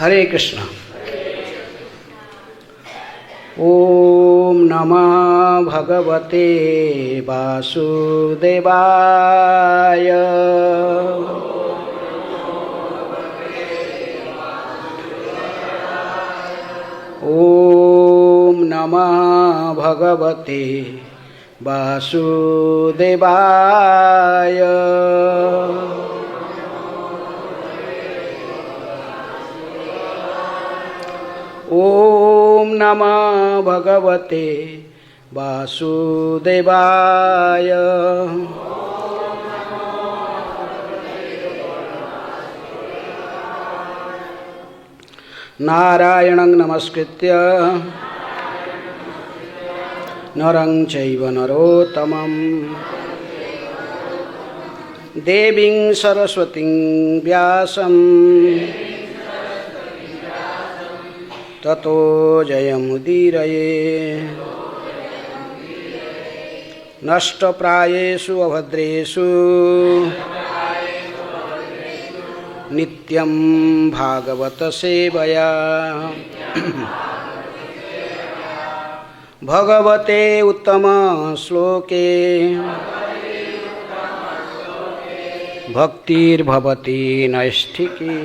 हरे कृष्ण। ओम नमः भगवते वासुदेवाय। ओम नमः भगवते वासुदेवाय। ओम नमः भगवते वासुदेवाय। नारायणं नमस्कृत्य नरं चैव नरोत्तमं देवीं सरस्वतीं व्यासं ततो जयमुदीरये। नष्टप्रायेषु अभद्रेषु नित्यं भागवत सेवया भगवते उत्तम श्लोके भक्तिर्भवति नैष्ठिकी।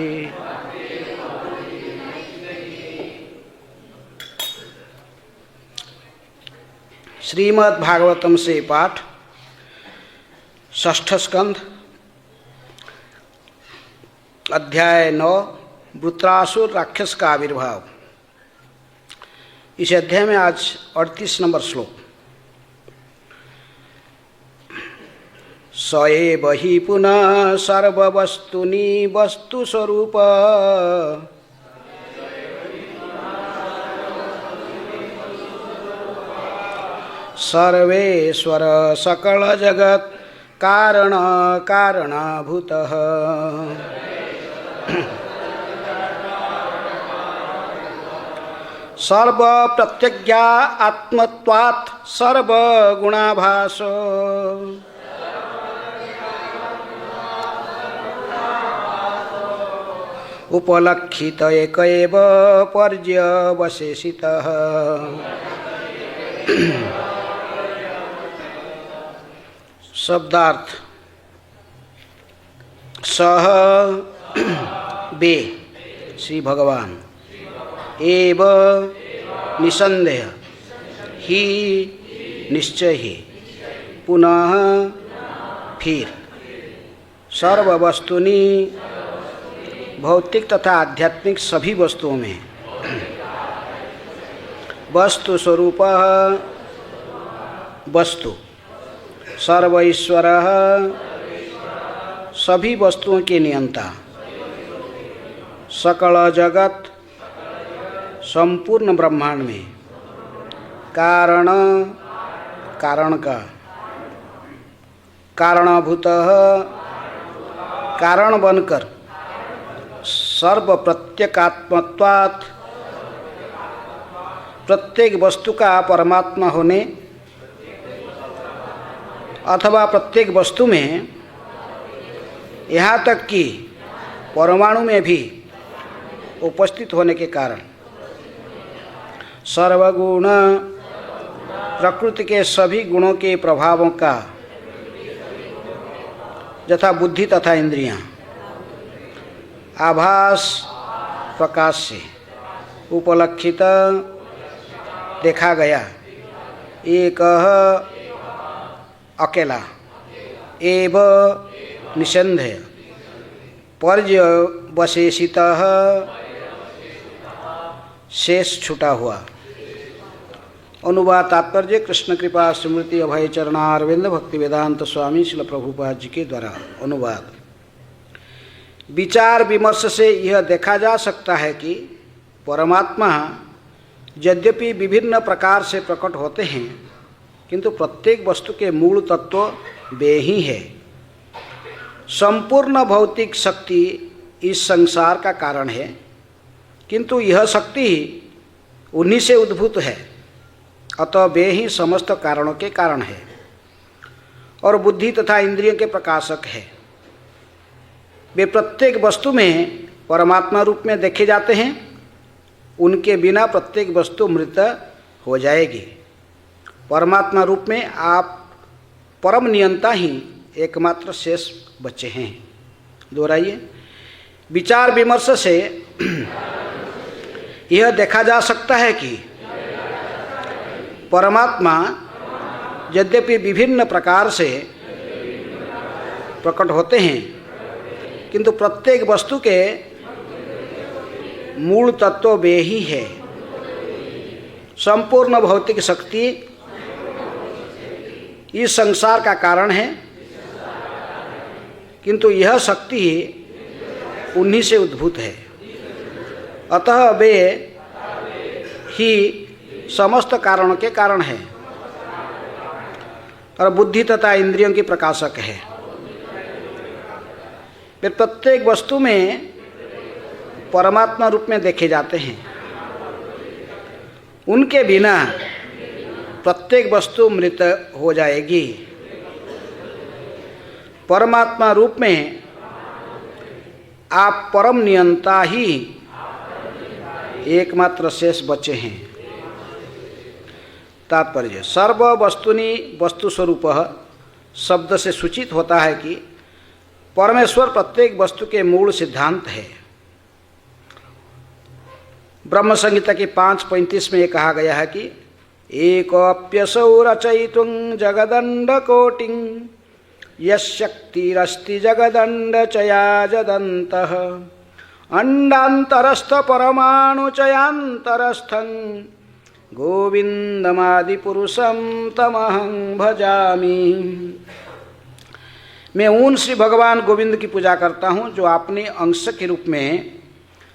श्रीमद् भागवतम से पाठ, षष्ठ स्कंध, अध्याय 9, वृत्रासुर राक्षस का आविर्भाव। इस अध्याय में आज 38 नंबर श्लोक। स एव हि पुनः सर्ववस्तुनि वस्तुस्वरूप सर्वेश्वर सकल जगत कारण कारणभूतः। सर्व प्रत्यज्ञा आत्मत्वात् सर्वगुणाभास उपलक्षित एक एव पर्यवशेषितः। शब्दार्थ। सह बे श्री भगवान, एव निसंदेह, ही निश्चय ही, पुनः फिर, सर्व वस्तुनि भौतिक तथा आध्यात्मिक सभी वस्तुओं में, वस्तु स्वरूप वस्तु, सर्व ईश्वर सभी वस्तुओं के नियंता, सकल जगत संपूर्ण ब्रह्मांड में, कारण कारण का, कारणभूतः कारण बनकर, सर्व प्रत्येकात्मत्वात् प्रत्येक वस्तु का परमात्मा होने अथवा प्रत्येक वस्तु में, यहाँ तक कि परमाणु में भी उपस्थित होने के कारण, सर्वगुण प्रकृति के सभी गुणों के प्रभावों का यथा बुद्धि तथा इंद्रियां आभास प्रकाश से उपलक्षित देखा गया, एक अकेला, एव निसंदेह, पर्यवशेषितः शेष छूटा हुआ। अनुवाद तात्पर्य कृष्ण कृपा स्मृति अभय चरणारविंद भक्ति वेदांत स्वामी श्रील प्रभुपाद जी के द्वारा अनुवाद। विचार विमर्श से यह देखा जा सकता है कि परमात्मा यद्यपि विभिन्न प्रकार से प्रकट होते हैं, किंतु प्रत्येक वस्तु के मूल तत्व वे ही है। संपूर्ण भौतिक शक्ति इस संसार का कारण है, किंतु यह शक्ति उन्हीं से उद्भूत है, अतः वे ही समस्त कारणों के कारण है और बुद्धि तथा इंद्रियों के प्रकाशक है। वे प्रत्येक वस्तु में परमात्मा रूप में देखे जाते हैं, उनके बिना प्रत्येक वस्तु मृत हो जाएगी। परमात्मा रूप में आप परम नियंता ही एकमात्र शेष बचे हैं। दोहराइए। विचार विमर्श से यह देखा जा सकता है कि परमात्मा यद्यपि विभिन्न प्रकार से प्रकट होते हैं, किंतु प्रत्येक वस्तु के मूल तत्व वे ही है। संपूर्ण भौतिक शक्ति इस संसार का कारण है, किंतु यह शक्ति उन्हीं से उद्भूत है। अतः वे ही समस्त कारणों के कारण है और बुद्धि तथा इंद्रियों की प्रकाशक है। वे प्रत्येक वस्तु में परमात्मा रूप में देखे जाते हैं। उनके बिना प्रत्येक वस्तु मृत हो जाएगी। परमात्मा रूप में आप परम नियंता ही एकमात्र शेष बचे हैं। तात्पर्य, सर्व वस्तुनि वस्तु स्वरूप शब्द से सूचित होता है कि परमेश्वर प्रत्येक वस्तु के मूल सिद्धांत है। ब्रह्म संहिता की 5:35 में ये कहा गया है कि एकोप्यसौ रचयितुं जगदंड कोटिं यशक्तिरस्ति जगदंड चयाजदन्तः अंडांतरस्थ परमाणु चयांतरस्थं गोविंदमादि पुरुषं तमहं भजामि। मैं उन श्री भगवान गोविंद की पूजा करता हूँ जो अपने अंश के रूप में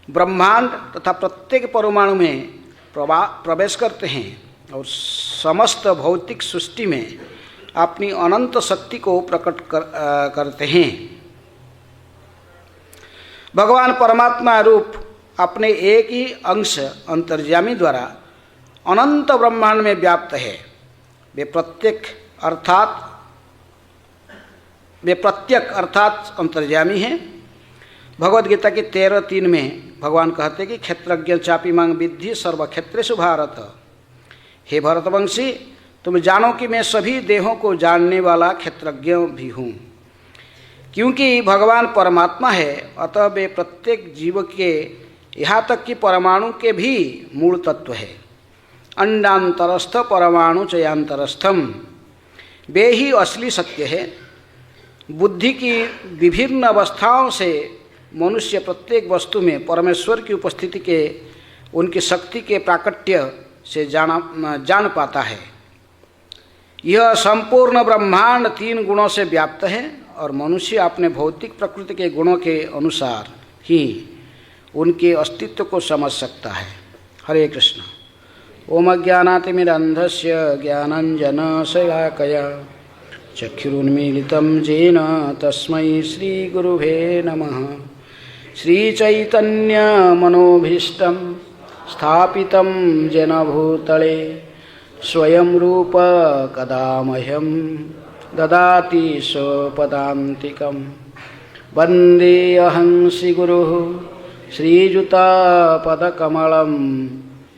ब्रह्मांड तथा प्रत्येक परमाणु में प्रवेश करते हैं और समस्त भौतिक सृष्टि में अपनी अनंत शक्ति को प्रकट करते हैं। भगवान परमात्मा रूप अपने एक ही अंश अंतर्यामी द्वारा अनंत ब्रह्मांड में व्याप्त है। वे प्रत्यक अर्थात अंतर्यामी हैं। भगवद गीता की 13:3 में भगवान कहते कि क्षेत्रज्ञ चापि मांग विद्धि सर्वक्षेत्रेषु भारत। हे भरतवंशी, तुम जानो कि मैं सभी देहों को जानने वाला क्षेत्रज्ञ भी हूँ। क्योंकि भगवान परमात्मा है, अतः वे प्रत्येक जीव के यहाँ तक कि परमाणु के भी मूल तत्व है। अंडांतरस्थ परमाणु चयांतरस्थम, वे ही असली सत्य है। बुद्धि की विभिन्न अवस्थाओं से मनुष्य प्रत्येक वस्तु में परमेश्वर की उपस्थिति के, उनकी शक्ति के प्राकट्य से जान पाता है। यह संपूर्ण ब्रह्मांड 3 गुणों से व्याप्त है और मनुष्य अपने भौतिक प्रकृति के गुणों के अनुसार ही उनके अस्तित्व को समझ सकता है। हरे कृष्ण। ओम अज्ञानातिमिरन्धस्य ज्ञानाञ्जनशलाकया चक्षुरुन्मीलितं येन तस्मै श्रीगुरुवे नमः। श्रीचैतन्यमनोभीष्टं स्थापितं येन भूतले स्वयं रूप कदा मह्यं ददाति स्वपदान्तिकं। वन्देऽहं श्रीगुरुः श्रीयुतापदकमलं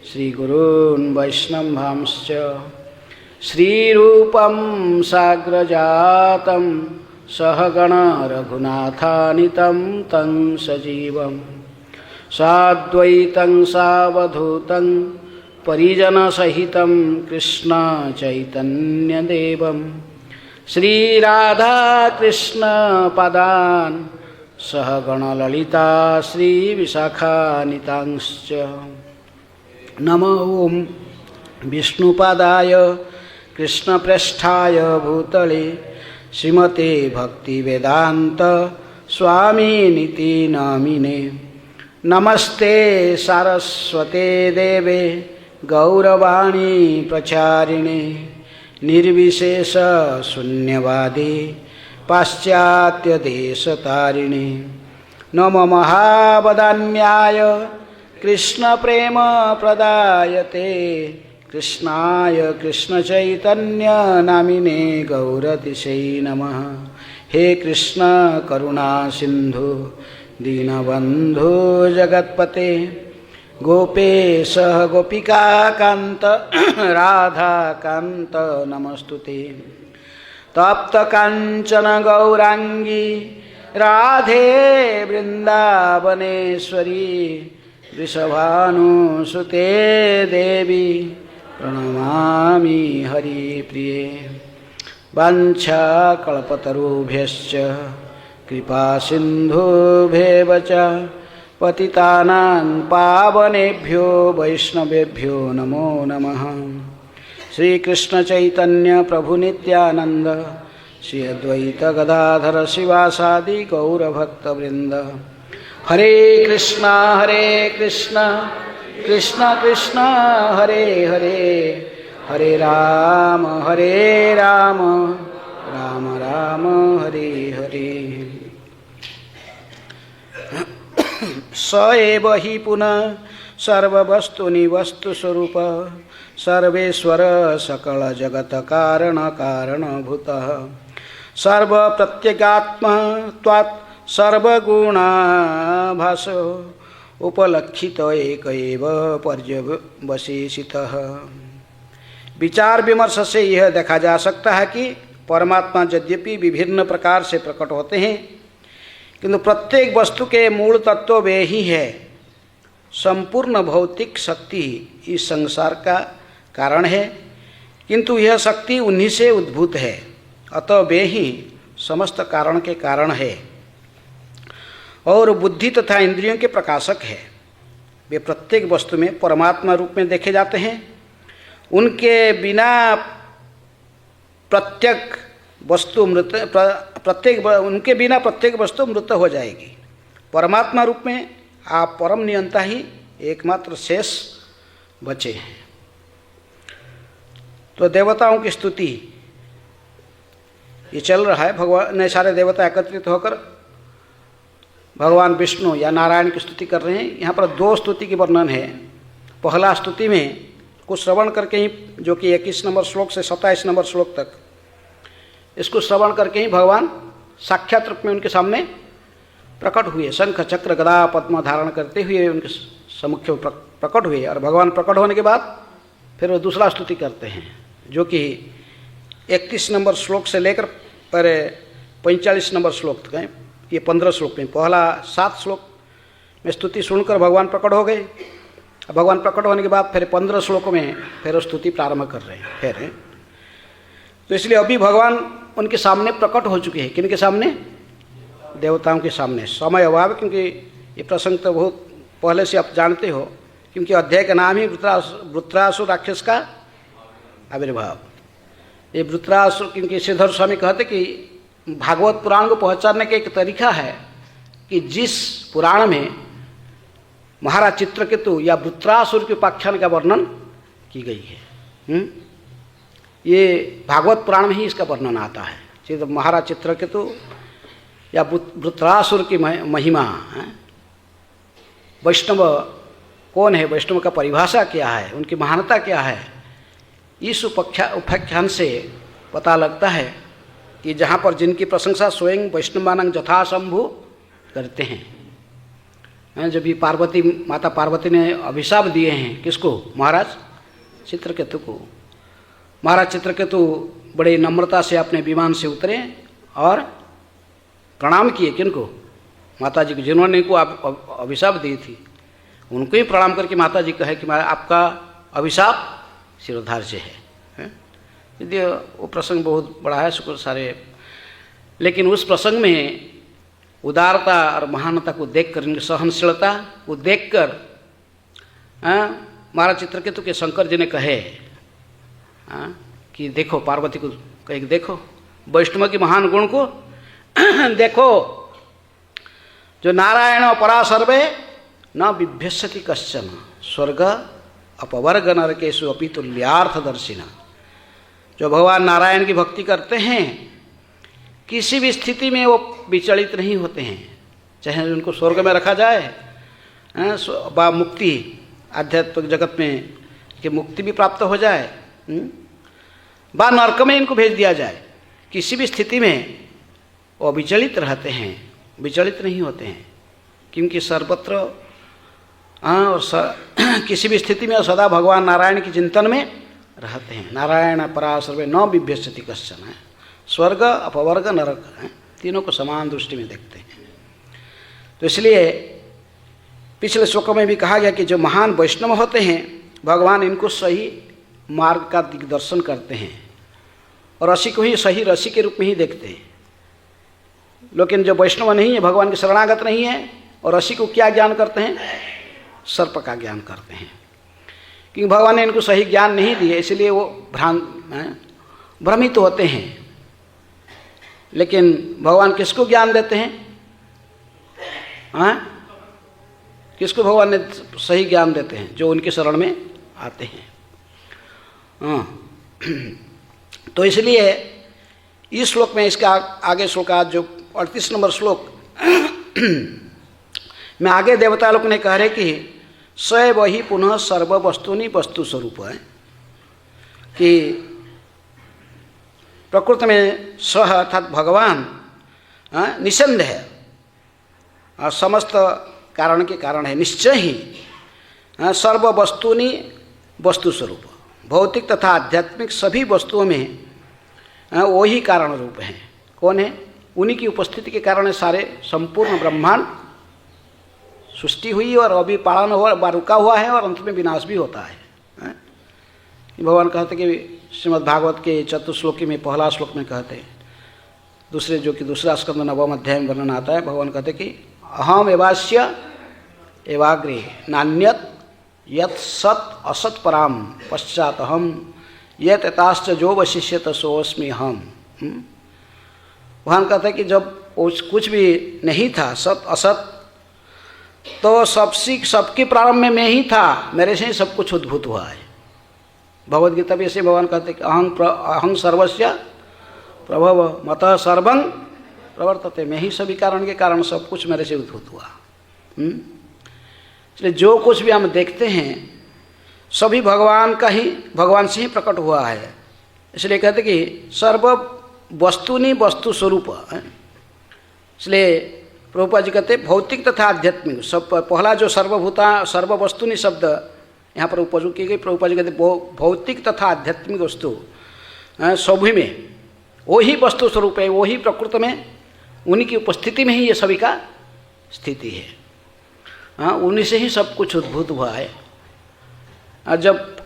श्रीगुरून् वैष्णवांश्च श्रीरूपं साग्रजातं सहगण रघुनाथानितं तं सजीवं साद्वैतं सावधूतं परिजनसहितं कृष्ण चैतन्यदेवं श्रीराधाकृष्णपदान् सहगणललिता श्रीविशाखानितांश्च। नमो ओं विष्णुपादाय कृष्णप्रेष्ठाय भूतले श्रीमते भक्तिवेदांत स्वामिनिति नामिने। नमस्ते सारस्वते देवे गौरवाणी प्रचारिणे निर्विशेष शून्यवादी पाश्चात्यदेशतारिणे। नमो महावदान्याय कृष्ण प्रेम प्रदायते कृष्णाय कृष्ण चैतन्य नामिने गौरतिशै नमः। हे कृष्ण करुणा सिंधु दीनबन्धो जगत्पते गोपेश गोपिकान्त राधाकान्त नमस्तुते तप्त कांचन गौरांगी राधे वृंदावनेश्वरी वृषभानुसुते देवी प्रणमामि हरिप्रिये वाञ्छाकल्पतरुभ्यश्च कृपा सिन्धुभ्येव च पतितानां पावनेभ्यो वैष्णवेभ्यो नमो नमः। श्री कृष्ण चैतन्य प्रभु नित्यानंद श्री अद्वैत गदाधर शिवासादि गौरभक्तवृंद। हरे कृष्ण कृष्ण कृष्ण हरे हरे, हरे राम राम राम हरे हरे। स एव हि पुनः सर्ववस्तुनि वस्तुस्वरूप सर्वेश्वर सकल जगत कारण कारणभूतः सर्व प्रत्यगात्मा त्वात् सर्वगुणाभासो उपलक्षित एक एव पर्यवसितः। विचार विमर्श से यह देखा जा सकता है कि परमात्मा यद्यपि विभिन्न प्रकार से प्रकट होते हैं किंतु प्रत्येक वस्तु के मूल तत्व वे ही है। संपूर्ण भौतिक शक्ति इस संसार का कारण है किंतु यह शक्ति उन्हीं से उद्भूत है, अतः वे ही समस्त कारण के कारण है और बुद्धि तथा इंद्रियों के प्रकाशक है। वे प्रत्येक वस्तु में परमात्मा रूप में देखे जाते हैं। उनके बिना प्रत्येक वस्तु मृत हो जाएगी। परमात्मा रूप में आप परम नियंता ही एकमात्र शेष बचे हैं। तो देवताओं की स्तुति ये चल रहा है। भगवान ने सारे देवता एकत्रित होकर भगवान विष्णु या नारायण की स्तुति कर रहे हैं। यहाँ पर दो स्तुति की वर्णन है। पहला स्तुति में कुछ श्रवण करके ही, जो कि 21 नंबर श्लोक से 27 नंबर श्लोक तक, इसको श्रवण करके ही भगवान साक्षात रूप में उनके सामने प्रकट हुए। शंख चक्र गदा पद्म धारण करते हुए उनके सम्मुख प्रकट हुए और भगवान प्रकट होने के बाद फिर वो दूसरा स्तुति करते हैं, जो कि 31 नंबर श्लोक से लेकर 45 नंबर श्लोक तक है। ये 15 श्लोक में पहला 7 श्लोक में स्तुति सुनकर भगवान प्रकट हो गए। भगवान प्रकट होने के बाद फिर 15 श्लोकों में फिर स्तुति प्रारंभ कर रहे हैं फिर। तो इसलिए अभी भगवान उनके सामने प्रकट हो चुके हैं। किनके सामने? देवताओं के सामने। समय अभाव, क्योंकि ये प्रसंग तो बहुत पहले से आप जानते हो, क्योंकि अध्याय का नाम ही वृत्रासुर राक्षस का आविर्भाव। ये वृत्रासुर, क्योंकि श्रीधर स्वामी कहते कि भागवत पुराण को पहचानने का एक तरीका है कि जिस पुराण में महाराज चित्रकेतु या वृत्रासुर के उपाख्यान का वर्णन की गई है, ये भागवत पुराण में ही इसका वर्णन आता है। महाराज चित्रकेतु या वृत्रासुर की महिमा, वैष्णव कौन है, वैष्णव का परिभाषा क्या है, उनकी महानता क्या है, इस उपाख्यान से पता लगता है कि जहाँ पर जिनकी प्रशंसा स्वयं वैष्णवानंद यथाशंभु करते हैं। जब ये पार्वती, माता पार्वती ने अभिशाप दिए हैं किसको? महाराज चित्रकेतु को। महाराज चित्रकेतु बड़े नम्रता से अपने विमान से उतरे और प्रणाम किए। किनको? माता जी को, जिन्होंने इनको अभिशाप दी थी, उनको ही प्रणाम करके माता जी कहे कि आपका अभिशाप शिरोधार्य है। यदि वो प्रसंग बहुत बड़ा है, शुक्र सारे, लेकिन उस प्रसंग में उदारता और महानता को देखकर, इनकी सहनशीलता को देखकर महाराज चित्रकेतु के शंकर जी ने कहे कि देखो पार्वती को, कहे देखो वैष्णव की महान गुण को देखो, जो नारायण परा सर्वे न बिभ्यस्यति कश्चन स्वर्ग अपवर्ग नरकेषु अपि तुल्यार्थदर्शिना। जो भगवान नारायण की भक्ति करते हैं किसी भी स्थिति में वो विचलित नहीं होते हैं, चाहे उनको स्वर्ग में रखा जाए व मुक्ति आध्यात्मिक जगत में कि मुक्ति भी प्राप्त हो जाए, व नरक में इनको भेज दिया जाए, किसी भी स्थिति में वो विचलित रहते हैं, विचलित नहीं होते हैं। क्योंकि सर्वत्र और किसी भी स्थिति में सदा भगवान नारायण के चिंतन में रहते हैं। नारायण परा सर्वे न बिभ्यस्यति कश्चन है, स्वर्ग अपवर्ग नरक है, तीनों को समान दृष्टि में देखते हैं। तो इसलिए पिछले श्लोक में भी कहा गया कि जो महान वैष्णव होते हैं भगवान इनको सही मार्ग का दिग्दर्शन करते हैं और रसी को ही सही रसी के रूप में ही देखते हैं। लेकिन जो वैष्णव नहीं है, भगवान के शरणागत नहीं है, और रसी को क्या ज्ञान करते हैं? सर्प का ज्ञान करते हैं, क्योंकि भगवान ने इनको सही ज्ञान नहीं दिए, इसलिए वो भ्रमित होते हैं। लेकिन भगवान किसको ज्ञान देते हैं? किसको भगवान ने सही ज्ञान देते हैं? जो उनके शरण में आते हैं। तो इसलिए इस श्लोक में, इसका आगे श्लोक जो 38 नंबर श्लोक में आगे देवता लोग ने कह रहे कि स वही पुनः सर्व वस्तुनि वस्तु स्वरूप है, कि प्रकृति में सह अर्थात भगवान निसंदेह है और समस्त कारण के कारण है, निश्चय ही सर्व वस्तुनि वस्तु स्वरूप, भौतिक तथा आध्यात्मिक सभी वस्तुओं में वही कारण रूप हैं। कौन है? उन्हीं की उपस्थिति के कारण सारे संपूर्ण ब्रह्मांड सृष्टि हुई और अभी पालन हुआ, रुका हुआ है और अंत में विनाश भी होता है। भगवान कहते कि श्रीमद् भागवत के चतुश्लोकी में पहला श्लोक में कहते, दूसरे जो कि दूसरा स्कंद 9वें अध्याय में वर्णन आता है, भगवान कहते कि अहम एवास्य एवाग्रे नान्यत यत् सत असत पराम पश्चात अहम यत एताश्च जो वशिष्यत सोऽस्मि अहम। भगवान कहते कि जब कुछ भी नहीं था, सत असत, तो सबकी प्रारंभ में मैं ही था, मेरे से ही सब कुछ उद्भूत हुआ है। भगवद गीता भी ऐसे भगवान कहते कि अहं सर्वस्य प्रभव मतः सर्वं प्रवर्तते, मैं ही सभी कारण के कारण सब कुछ मेरे से उद्भूत हुआ। इसलिए जो कुछ भी हम देखते हैं सभी भगवान का ही, भगवान से ही प्रकट हुआ है। इसलिए कहते कि सर्व वस्तुनि वस्तु स्वरूप है। इसलिए प्रभुपाद जी कहते भौतिक तथा आध्यात्मिक, सब पहला जो सर्व वस्तुनि शब्द यहाँ पर उपयोग की गई, प्रभुपाद जी कहते भौतिक तथा आध्यात्मिक वस्तु सभी में वही वस्तु स्वरूप है, वही प्रकृति में, उन्हीं की उपस्थिति में ही ये सभी का स्थिति है। उन्हीं से ही सब कुछ उद्भूत हुआ है। जब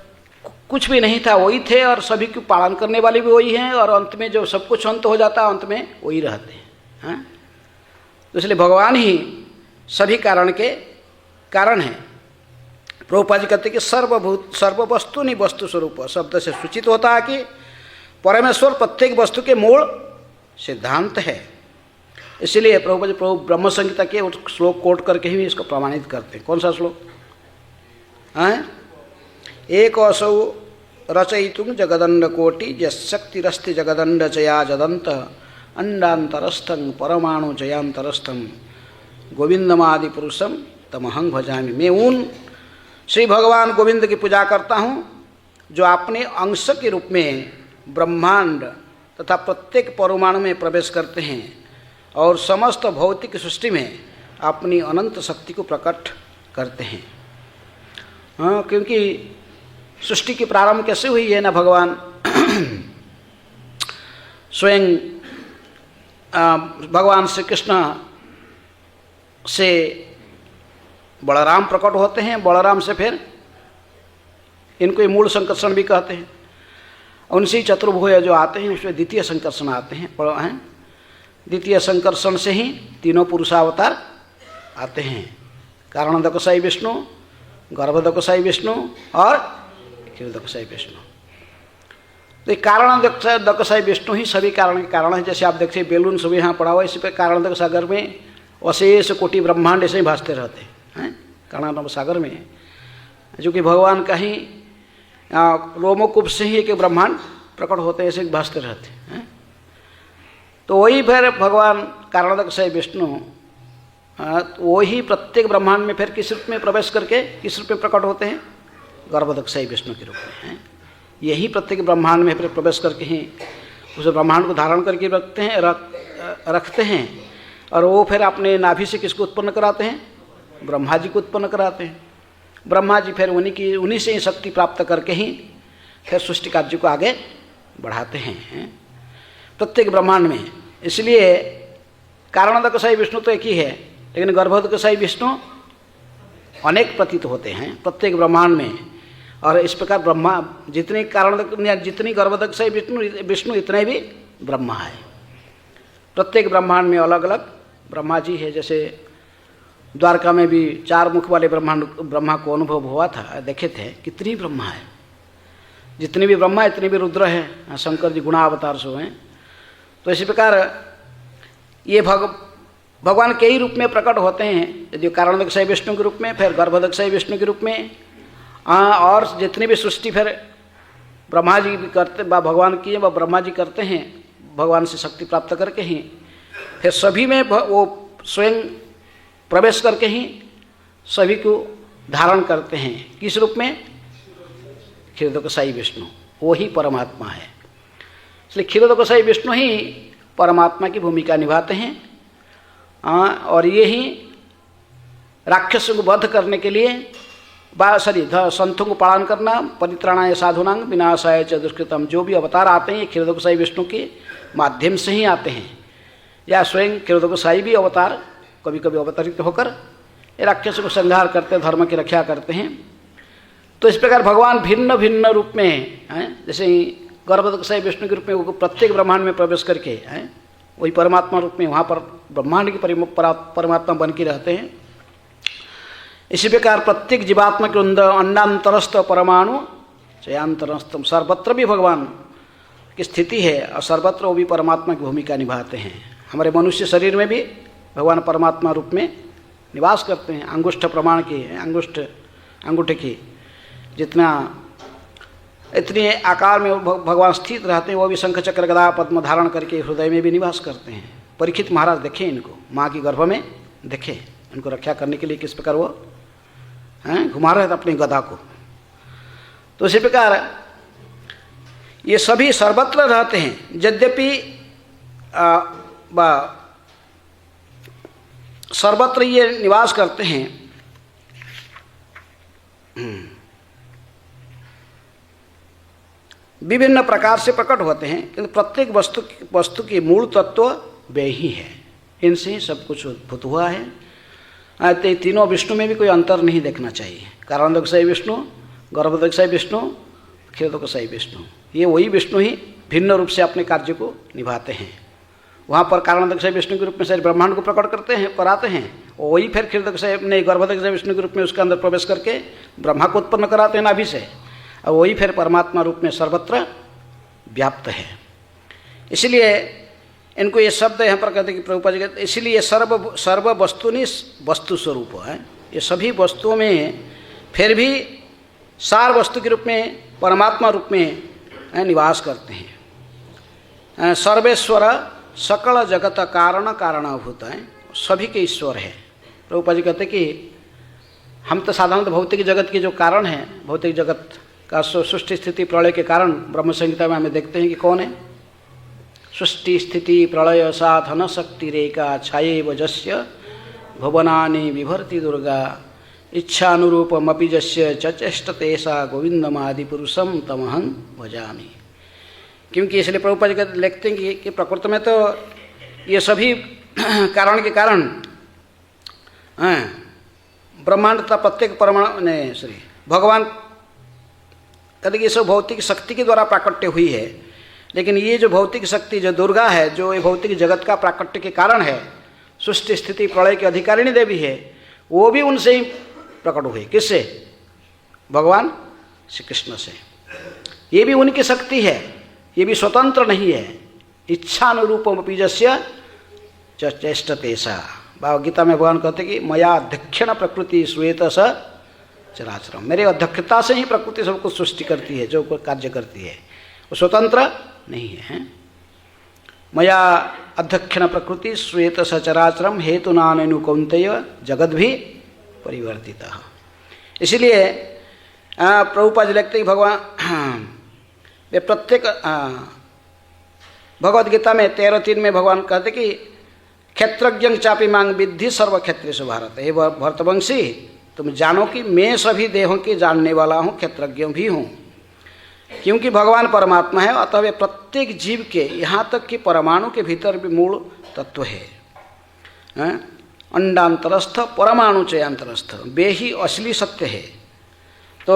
कुछ भी नहीं था वही थे और सभी को पालन करने वाले भी वही हैं, और अंत में जो सब कुछ अंत हो जाता है अंत में वही रहते हैं। तो इसलिए भगवान ही सभी कारण के कारण हैं। प्रभुपाद जी कहते कि सर्व वस्तुनि वस्तु स्वरूप शब्द से सूचित होता है कि परमेश्वर प्रत्येक वस्तु के मूल सिद्धांत है। इसलिए प्रभु ब्रह्म संहिता के श्लोक कोट करके ही इसको प्रमाणित करते हैं। कौन सा श्लोक? एक असौ रचयितुं जगदंड कोटि यशक्तिरस्ति जगदंड चया जदंत अंडांतरस्थं परमाणु जयांतरस्थं गोविंदमादि पुरुषम तमहं भजामि। मैं उन श्री भगवान गोविंद की पूजा करता हूँ जो अपने अंश के रूप में ब्रह्मांड तथा प्रत्येक परमाणु में प्रवेश करते हैं और समस्त भौतिक सृष्टि में अपनी अनंत शक्ति को प्रकट करते हैं। क्योंकि सृष्टि की प्रारंभ कैसे हुई है ना, भगवान स्वयं भगवान श्री कृष्ण से बलराम प्रकट होते हैं, बलराम से फिर इनको मूल संकर्षण भी कहते हैं। उनसे चतुर्भुज जो आते हैं उसमें द्वितीय संकर्षण आते हैं। द्वितीय संकर्षण से ही तीनों पुरुषावतार आते हैं, कारणदकसाई विष्णु, गर्भदकसाई विष्णु और क्षीरदकसाई विष्णु। तो कारणदकसाई विष्णु ही सभी कारण के कारण है। जैसे आप देखते हैं बेलून सभी यहाँ पड़ा हुआ, इसी पर कारणदक सागर में अशेष कोटि ब्रह्मांड ऐसे ही भासते रहते हैं कारणदक सागर में, जो कि भगवान का ही रोमकूप से ही एक ब्रह्मांड प्रकट होते हैं, ऐसे भासते रहते हैं। तो वही फिर भगवान कारणदकसाई विष्णु वही प्रत्येक ब्रह्मांड में फिर किस रूप में प्रवेश करके किस रूप में प्रकट होते हैं? गर्भदकसाई विष्णु के रूप में हैं। यही प्रत्येक ब्रह्मांड में फिर प्रवेश करके ही उस ब्रह्मांड को धारण करके रखते हैं और वो फिर अपने नाभि से किसको उत्पन्न कराते हैं? ब्रह्मा जी को उत्पन्न कराते हैं। ब्रह्मा जी फिर उन्हीं से ही शक्ति प्राप्त करके ही फिर सृष्टि कार्य को आगे बढ़ाते हैं प्रत्येक ब्रह्मांड में। इसलिए कारणोदकशाही विष्णु तो एक ही है, लेकिन गर्भोदकशाही विष्णु अनेक प्रतीत होते हैं प्रत्येक ब्रह्मांड में। और इस प्रकार ब्रह्मा जितनी जितनी गर्भोदकशाही विष्णु इतने भी ब्रह्मा है। प्रत्येक ब्रह्मांड में अलग अलग ब्रह्मा जी है। जैसे द्वारका में भी 4 मुख वाले ब्रह्मा को अनुभव हुआ था, देखे थे कितनी ब्रह्मा है। जितने भी ब्रह्मा इतने भी रुद्र हैं। शंकर जी गुणावतार सो हैं। तो इसी प्रकार ये भगवान कई रूप में प्रकट होते हैं, जो कारणोदकशाही विष्णु के रूप में, फिर गर्भोदकशाही विष्णु के रूप में, और जितनी भी सृष्टि फिर ब्रह्मा जी भी करते, भगवान की है, ब्रह्मा जी करते हैं भगवान से शक्ति प्राप्त करके ही। फिर सभी में वो स्वयं प्रवेश करके ही सभी को धारण करते हैं। किस रूप में? क्षीरोदकशाही विष्णु, वो ही परमात्मा है। इसलिए क्षीरोदकशाही विष्णु ही परमात्मा की भूमिका निभाते हैं। और ये ही राक्षसों को वध करने के लिए संतों को पालन करना, परित्राणाय साधुनां विनाशाय च दुष्कृतम, जो भी अवतार आते हैं क्षीरोदकशाही विष्णु के माध्यम से ही आते हैं। या स्वयं क्षीरोदकशाही भी अवतार कभी कभी अवतरित होकर राक्षसों को संहार करते, धर्म की रक्षा करते हैं। तो इस प्रकार भगवान भिन्न भिन्न रूप में हैं। जैसे गर्भोदकशाही विष्णु के रूप में वो प्रत्येक ब्रह्मांड में प्रवेश करके हैं, वही परमात्मा रूप में वहाँ पर ब्रह्मांड की परमात्मा बन के रहते हैं। इसी प्रकार प्रत्येक जीवात्मा के अंदर अन्नांतरस्थ परमाणु चयांतरस्थम, सर्वत्र भी भगवान की स्थिति है और सर्वत्र वो भी परमात्मा की भूमिका निभाते हैं। हमारे मनुष्य शरीर में भी भगवान परमात्मा रूप में निवास करते हैं। अंगुष्ठ प्रमाण की, अंगूठे की जितना इतने आकार में भगवान स्थित रहते हैं, वो भी शंख चक्र गदा पद्म धारण करके हृदय में भी निवास करते हैं। परीक्षित महाराज देखे इनको, माँ की गर्भ में देखे, इनको रक्षा करने के लिए किस प्रकार वो घुमा रहे थे अपनी गदा को। तो इसी प्रकार ये सभी सर्वत्र रहते हैं। यद्यपि सर्वत्र ये निवास करते हैं, विभिन्न प्रकार से प्रकट होते हैं, किंतु प्रत्येक वस्तु की मूल तत्व वे ही है। इनसे ही सब कुछ उद्भूत हुआ है। तो तीनों विष्णु में भी कोई अंतर नहीं देखना चाहिए। कारणोदकशाही विष्णु, गर्भोदकशाही विष्णु, क्षीरोदकशाही विष्णु, ये वही विष्णु ही भिन्न रूप से अपने कार्य को निभाते हैं। वहाँ पर कारणोदकशाही विष्णु के रूप में सारे ब्रह्मांड को प्रकट करते हैं, कराते हैं, और वही फिर क्षीरोदकशाही गर्भोदकशाही विष्णु के रूप में उसके अंदर प्रवेश करके ब्रह्मा को उत्पन्न कराते हैं नाभि से, और वही फिर परमात्मा रूप में सर्वत्र व्याप्त है। इसलिए इनको ये शब्द यहाँ पर कहते हैं कि प्रभुपाद जी कहते, इसलिए सर्व वस्तुनि वस्तु स्वरूप है। ये सभी वस्तुओं में फिर भी सार वस्तु के रूप में परमात्मा रूप में निवास करते हैं। सर्वेश्वर सकल जगत कारणभूत है, सभी के ईश्वर है। प्रभुपाद जी कहते कि हम तो साधारणतः भौतिक जगत के जो कारण हैं, भौतिक जगत का सृष्टि स्थिति प्रलय के कारण ब्रह्म संहिता में हमें देखते हैं कि कौन है। सृष्टि स्थिति प्रलय साधन शक्ति रेखा छाये वजस्य भुवनानि विभर्ति दुर्गा इच्छानुरूपमपि जस्य चचेष्टते सा गोविंदमादि पुरुषम तमहं भजामि। क्योंकि इसलिए प्रभुपाद जी लिखते हैं कि प्रकृति में तो ये सभी कारण के कारण ब्रह्मांड तथा प्रत्येक परमाणु ने भगवान कहते कि ये सब भौतिक शक्ति के द्वारा प्राकट्य हुई है। लेकिन ये जो भौतिक शक्ति जो दुर्गा है, जो ये भौतिक जगत का प्राकट्य के कारण है, सृष्टि स्थिति प्रलय की अधिकारिणी देवी है, वो भी उनसे ही प्रकट हुई। किससे? भगवान श्री कृष्ण से। ये भी उनकी शक्ति है, ये भी स्वतंत्र नहीं है। इच्छानुरूपमपि यस्य चेष्टते सा। भाव गीता में भगवान कहते कि मया अध्यक्षण प्रकृति श्वेत स चराचरम, मेरे अध्यक्षता से ही प्रकृति सब कुछ सृष्टि करती है, जो कोई कार्य करती है वो स्वतंत्र नहीं है। मया अध्यक्षण प्रकृति श्वेत सचराचरम हेतु नानु कौन्तेय जगत भी परिवर्तित। इसलिए प्रभुपाद जी लिखते हैं भगवान वे प्रत्येक भगवद गीता में 13:3 में भगवान कहते कि क्षेत्रज्ञ चापि मांग विद्धि सर्व क्षेत्रेषु भारत। हे भरतवंशी, तुम जानो कि मैं सभी देहों के जानने वाला हूँ, क्षेत्रज्ञ भी हूँ। क्योंकि भगवान परमात्मा है, अतः वे प्रत्येक जीव के, यहाँ तक कि परमाणु के भीतर भी मूल तत्व है। अंडांतरस्थ परमाणु चयांतरस्थ, वे ही असली सत्य है। तो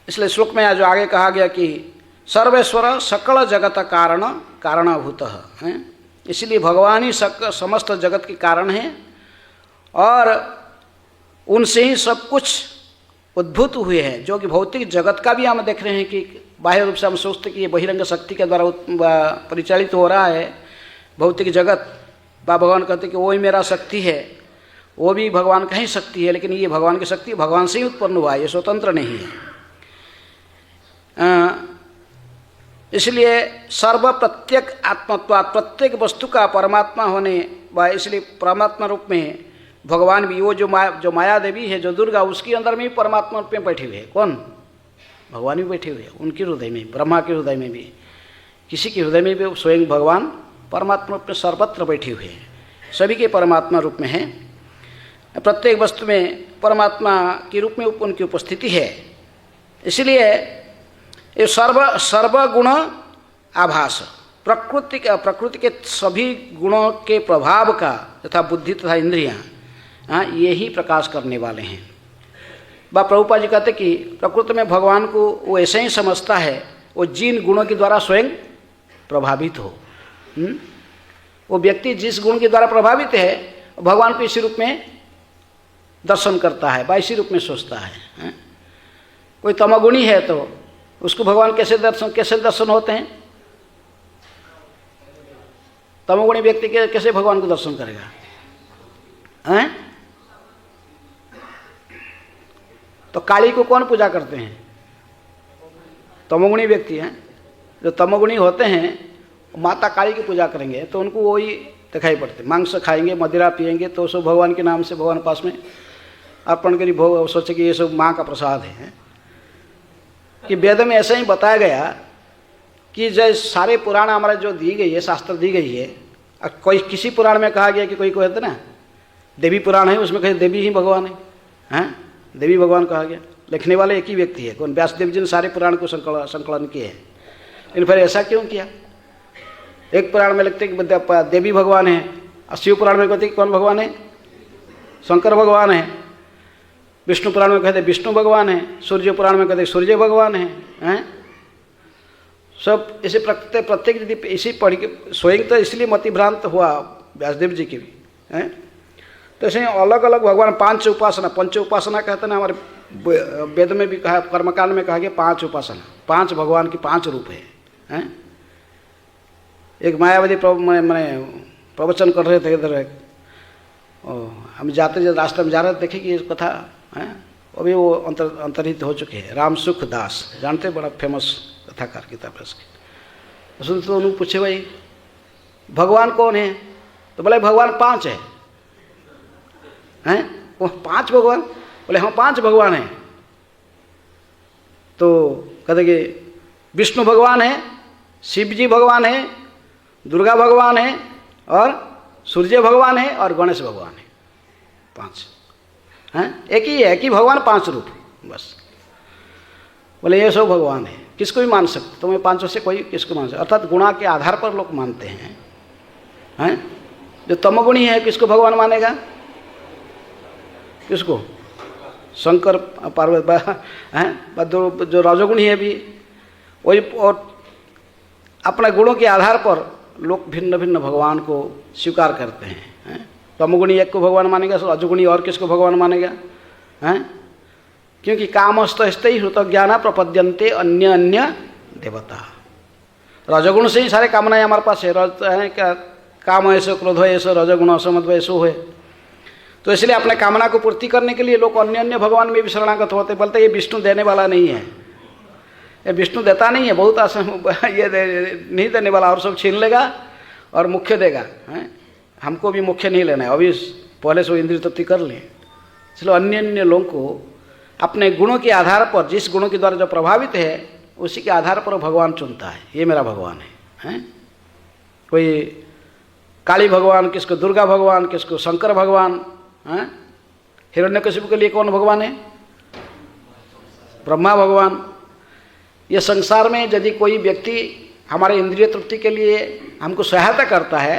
इसलिए श्लोक में जो आगे कहा गया कि सर्वेश्वर सकल जगत कारण कारणभूत है, इसलिए भगवान ही समस्त जगत के कारण हैं और उनसे ही सब कुछ उद्भूत हुए हैं। जो कि भौतिक जगत का भी हम देख रहे हैं कि बाह्य रूप से हम सोचते कि ये बहिरंग शक्ति के द्वारा परिचालित हो रहा है भौतिक जगत। भगवान कहते कि वो ही मेरा शक्ति है, वो भी भगवान का ही शक्ति है, लेकिन ये भगवान की शक्ति भगवान से ही उत्पन्न हुआ है, ये स्वतंत्र नहीं है। इसलिए सर्व प्रत्येक आत्मत्वात्, प्रत्येक वस्तु का परमात्मा होने व इसलिए परमात्मा रूप में भगवान भी, वो जो माया देवी है, जो दुर्गा, उसके अंदर में भी परमात्मा रूप में बैठे हुए हैं। कौन? भगवान भी बैठे हुए हैं उनके हृदय में, ब्रह्मा के हृदय में भी, किसी के हृदय में भी स्वयं भगवान परमात्मा रूप में सर्वत्र बैठे हुए हैं, सभी के परमात्मा रूप में हैं। प्रत्येक वस्तु में परमात्मा के रूप में उनकी उपस्थिति है। इसलिए ये सर्वगुण आभास, प्रकृति के सभी गुणों के प्रभाव का तथा बुद्धि तथा इंद्रियां, ये ही प्रकाश करने वाले हैं। प्रभुपाद जी कहते कि प्रकृति में भगवान को वो ऐसे ही समझता है, वो जिन गुणों के द्वारा स्वयं प्रभावित हो। वो व्यक्ति जिस गुण के द्वारा प्रभावित है, भगवान को इसी रूप में दर्शन करता है, इसी रूप में सोचता है। कोई तमोगुणी है तो उसको भगवान कैसे दर्शन होते हैं? तमोगुणी व्यक्ति के कैसे भगवान को दर्शन करेगा? हैं? तो काली को कौन पूजा करते हैं? तमोगुणी व्यक्ति हैं। जो तमोगुणी होते हैं माता काली की पूजा करेंगे तो उनको वही दिखाई पड़ते, मांस खाएंगे, मदिरा पिएंगे, तो सब भगवान के नाम से भगवान पास में अर्पण करी, भोग सोचे कि ये सब माँ का प्रसाद है। कि वेद में ऐसा ही बताया गया कि जैसे सारे पुराण हमारे जो दी गई है, शास्त्र दी गई है, कोई किसी पुराण में कहा गया कि कोई कहते ना देवी पुराण है, उसमें कहे देवी ही भगवान है, हैं? देवी भगवान कहा गया। लिखने वाले एक ही व्यक्ति है, कौन? व्यासदेव जी ने सारे पुराण को संकलन किए हैं। लेकिन फिर ऐसा क्यों किया? एक पुराण में लिखते कि देवी भगवान है, और शिव पुराण में कहते कि कौन भगवान है? शंकर भगवान है। विष्णु पुराण में कहते विष्णु भगवान है। सूर्य पुराण में कहते सूर्य भगवान है। सब इसे प्रत्येक यदि इसी पढ़ के स्वयं तो इसलिए मतिभ्रांत हुआ व्यासदेव जी की भी हैं। तो ऐसे अलग अलग भगवान, पंच उपासना कहते हैं हमारे वेद में भी कहा, कर्मकांड में कहा गया 5 उपासना, 5 भगवान की 5 रूप है। एक मायावादी मैंने प्रवचन कर रहे थे इधर, हम जाते रास्ते में जा रहे थे, देखे कि ये कथा है, अभी वो अंतरित हो चुके हैं। राम सुख दास, जानते, बड़ा फेमस कथाकार किताब है उसकी। सुनते तो उन्होंने पूछे भाई भगवान कौन है? तो बोले भगवान 5 हैं। वो 5 भगवान? बोले हाँ 5 भगवान हैं। तो कहते कि विष्णु भगवान है, शिव जी भगवान है, दुर्गा भगवान है, और सूर्य भगवान है, और गणेश भगवान है। 5 हैं, एक ही है कि भगवान 5 रूप बस। बोले ये सब भगवान है, किसको भी मान सकते, तुम्हें 5 से कोई किसको मान सकते। अर्थात गुणा के आधार पर लोग मानते हैं। जो तमोगुणी है किसको भगवान मानेगा? किसको? शंकर पार्वती हैं। जो रजोगुणी है भी वही, और अपने गुणों के आधार पर लोग भिन्न भिन्न भगवान को स्वीकार करते हैं। तमोगुणी एक को भगवान मानेगा, रजोगुणी और किसको भगवान मानेगा? हैं? क्योंकि कामस्त ही हृत ज्ञान प्रपद्यन्ते अन्य अन्य देवता। रजोगुण से ही सारे कामनाएं हमारे पास है। काम ऐसो, क्रोध ऐसो, रजोगुण असमत्व ऐसो है। तो इसलिए अपने कामना को पूर्ति करने के लिए लोग अन्य अन्य भगवान में भी शरणागत होते। बोलते ये विष्णु देने वाला नहीं है, ये विष्णु देता नहीं है, बहुत ये नहीं देने वाला, और सब छीन लेगा और मुख्य देगा। हमको भी मुख्य नहीं लेना है, अभी पहले से इंद्रिय तृप्ति कर लें। इसलिए अन्य अन्य लोगों को अपने गुणों के आधार पर, जिस गुणों के द्वारा जो प्रभावित है उसी के आधार पर भगवान चुनता है, ये मेरा भगवान है। कोई काली भगवान, किसको दुर्गा भगवान, किसको शंकर भगवान। हिरण्यकशिपु के लिए कौन भगवान है? ब्रह्मा भगवान। ये संसार में यदि कोई व्यक्ति हमारे इंद्रिय तृप्ति के लिए हमको सहायता करता है,